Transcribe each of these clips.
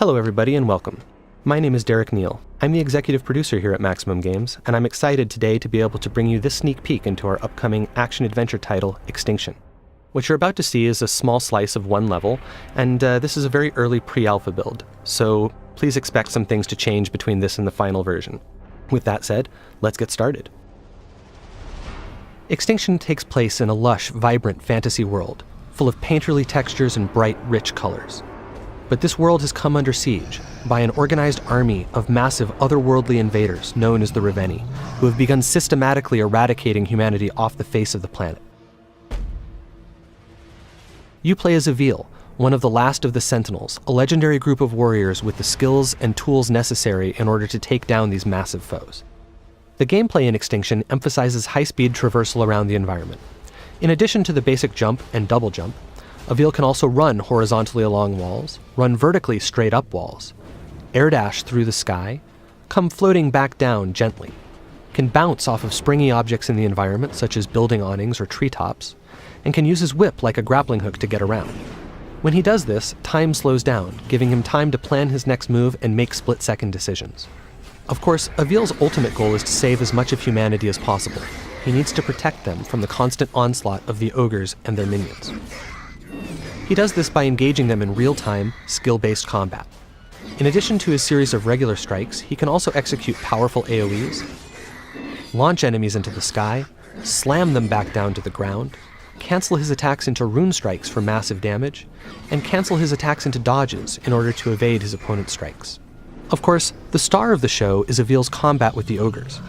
Hello everybody and welcome. My name is Derek Neal. I'm the executive producer here at Maximum Games, and I'm excited today to be able to bring you this sneak peek into our upcoming action-adventure title, Extinction. What you're about to see is a small slice of one level, and this is a very early pre-alpha build, so please expect some things to change between this and the final version. With that said, let's get started. Extinction takes place in a lush, vibrant fantasy world, full of painterly textures and bright, rich colors. But this world has come under siege by an organized army of massive otherworldly invaders known as the Reveni, who have begun systematically eradicating humanity off the face of the planet. You play as Avil, one of the last of the Sentinels, a legendary group of warriors with the skills and tools necessary in order to take down these massive foes. The gameplay in Extinction emphasizes high-speed traversal around the environment. In addition to the basic jump and double jump, Avil can also run horizontally along walls, run vertically straight up walls, air dash through the sky, come floating back down gently, can bounce off of springy objects in the environment such as building awnings or treetops, and can use his whip like a grappling hook to get around. When he does this, time slows down, giving him time to plan his next move and make split-second decisions. Of course, Avil's ultimate goal is to save as much of humanity as possible. He needs to protect them from the constant onslaught of the ogres and their minions. He does this by engaging them in real-time, skill-based combat. In addition to his series of regular strikes, he can also execute powerful AoEs, launch enemies into the sky, slam them back down to the ground, cancel his attacks into rune strikes for massive damage, and cancel his attacks into dodges in order to evade his opponent's strikes. Of course, the star of the show is Avil's combat with the ogres.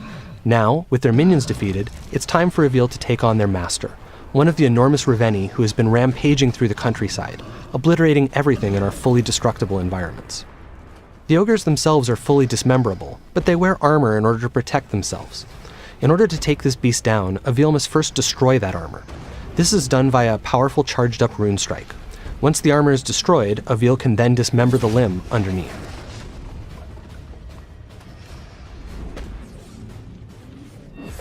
Now, with their minions defeated, it's time for Avil to take on their master, one of the enormous Reveni who has been rampaging through the countryside, obliterating everything in our fully destructible environments. The ogres themselves are fully dismemberable, but they wear armor in order to protect themselves. In order to take this beast down, Avil must first destroy that armor. This is done via a powerful charged-up rune strike. Once the armor is destroyed, Avil can then dismember the limb underneath.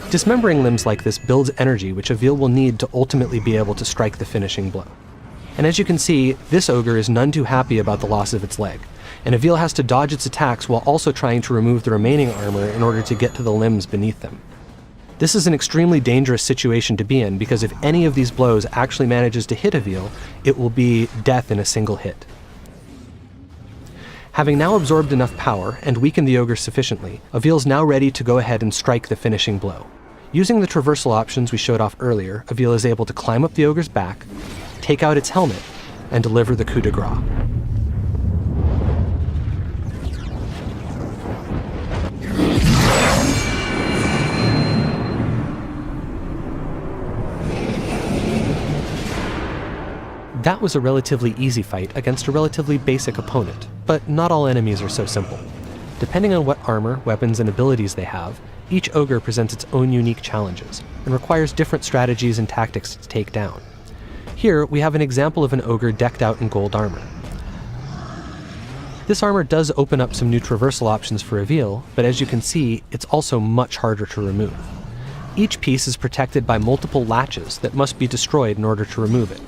Dismembering limbs like this builds energy which Avil will need to ultimately be able to strike the finishing blow. And as you can see, this ogre is none too happy about the loss of its leg, and Avil has to dodge its attacks while also trying to remove the remaining armor in order to get to the limbs beneath them. This is an extremely dangerous situation to be in because if any of these blows actually manages to hit Avil, it will be death in a single hit. Having now absorbed enough power and weakened the ogre sufficiently, Avil is now ready to go ahead and strike the finishing blow. Using the traversal options we showed off earlier, Avil is able to climb up the ogre's back, take out its helmet, and deliver the coup de grace. That was a relatively easy fight against a relatively basic opponent, but not all enemies are so simple. Depending on what armor, weapons, and abilities they have, each ogre presents its own unique challenges, and requires different strategies and tactics to take down. Here, we have an example of an ogre decked out in gold armor. This armor does open up some new traversal options for Avil, but as you can see, it's also much harder to remove. Each piece is protected by multiple latches that must be destroyed in order to remove it.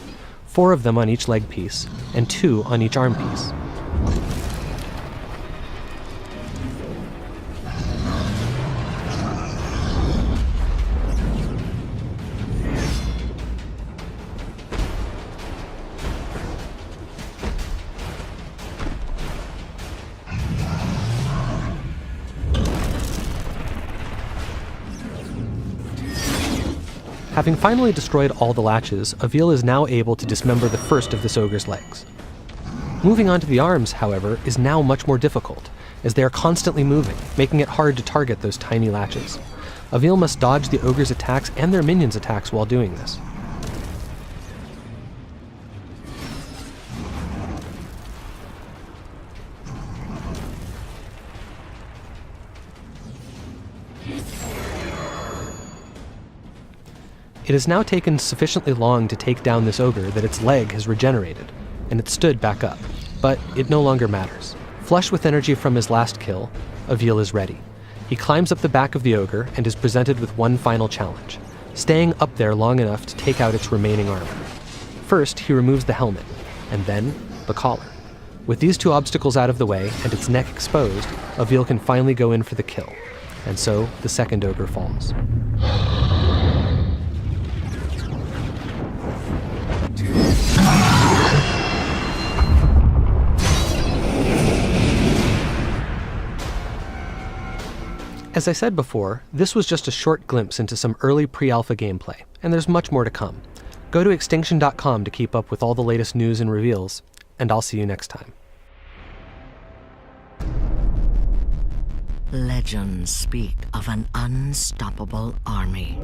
4 of them on each leg piece, and 2 on each arm piece. Having finally destroyed all the latches, Avil is now able to dismember the first of this ogre's legs. Moving on to the arms, however, is now much more difficult, as they are constantly moving, making it hard to target those tiny latches. Avil must dodge the ogre's attacks and their minions' attacks while doing this. It has now taken sufficiently long to take down this ogre that its leg has regenerated, and it stood back up, but it no longer matters. Flush with energy from his last kill, Avil is ready. He climbs up the back of the ogre and is presented with one final challenge, staying up there long enough to take out its remaining armor. First, he removes the helmet, and then the collar. With these two obstacles out of the way and its neck exposed, Avil can finally go in for the kill. And so, the second ogre falls. As I said before, this was just a short glimpse into some early pre-alpha gameplay, and there's much more to come. Go to extinction.com to keep up with all the latest news and reveals, and I'll see you next time. Legends speak of an unstoppable army.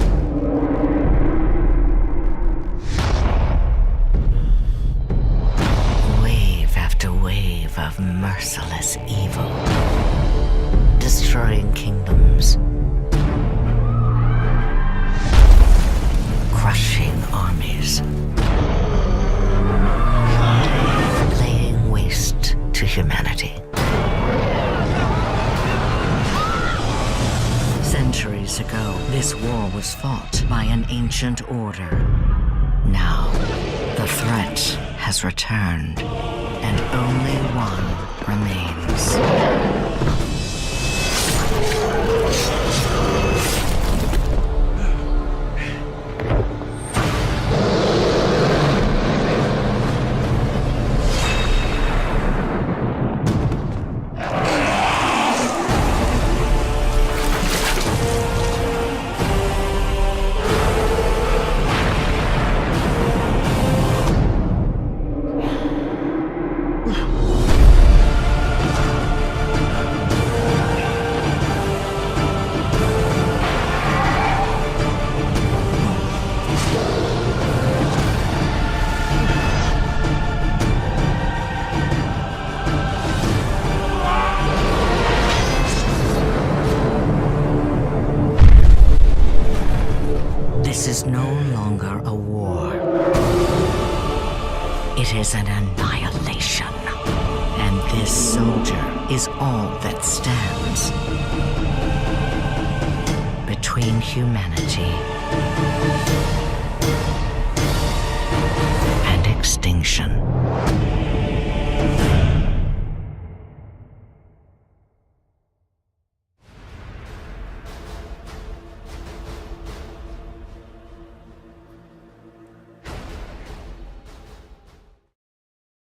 Wave after wave of merciless evil, destroying kingdoms, crushing armies, laying waste to humanity. Centuries ago, this war was fought by an ancient order. Now, the threat has returned, and only one remains. This is no longer a war. It is an annihilation. And this soldier is all that stands between humanity and extinction.